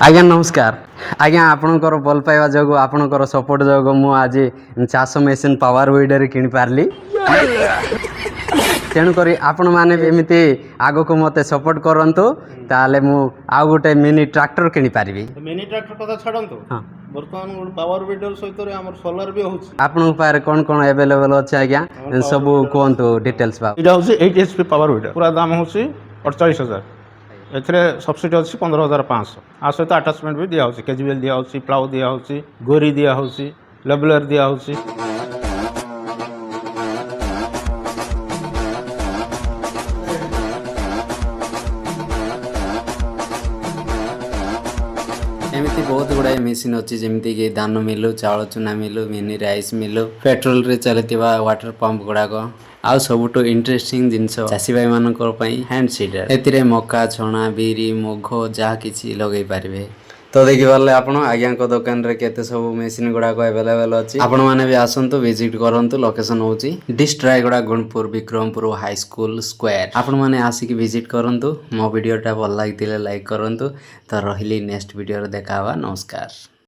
आज्ञा नमस्कार आज्ञा आपणकर भल पाइबा जो आपणकर सपोर्ट जो मु आज चाष मेसीन पावर विडर कि पार्ली तेणुक आपण मैंने एमती आग को मत सपोर्ट करूँ ताले मु आउ गोटे मिनी ट्रैक्टर किनी पारिबी। मिनी ट्रैक्टर कथा छाड़ନ୍ତୁ हाँ बर्तमान गोटे पावर विडर सहित आम सोलार भी होउछि आपण पारे कौन कौन अवेलेबल अच्छे आज्ञा सब कहतु डिटेल्स बा। एटा होछि 8 एचपी पावर विडर पूरा दाम होछि 48,000 एथरे सब्सिडी अछि 15,500 आ सहित अटैचमेंट भी दिया होछि केजीएल दिया होछि प्लाउ दिया होछि गोरी दिया होछि लेबलर दिया होछि। एमती बहुत गुड़ाए मेसीन अच्छी जमीती कि धान मिलू चाउल चुना मिलू मिनी राइस मिलू पेट्रोल रे चलुवा वाटर पंप गुड़ाक आउ सबुठु इंटरेस्टिंग जिनस चाषी भाई मानकर हैंड सीडर एतिरे मक्का छणा बिरी मुग जहाँ किसी लगे पारे। तो देखी पारे आप आज्ञा दुकान रे केते सब मेसीन गुड़ाक अवेलेबल अच्छी आपण मैंने भी आसतु विजिट करूँ। लोकेशन हूँ district Rayagada Gunpur Vikrampur high school square आपण मैंने आसिक विजिट करूँ। मो वीडियोटा भल लगी लाइक करूँ। तो रही नेक्स्ट वीडियो देखा नमस्कार।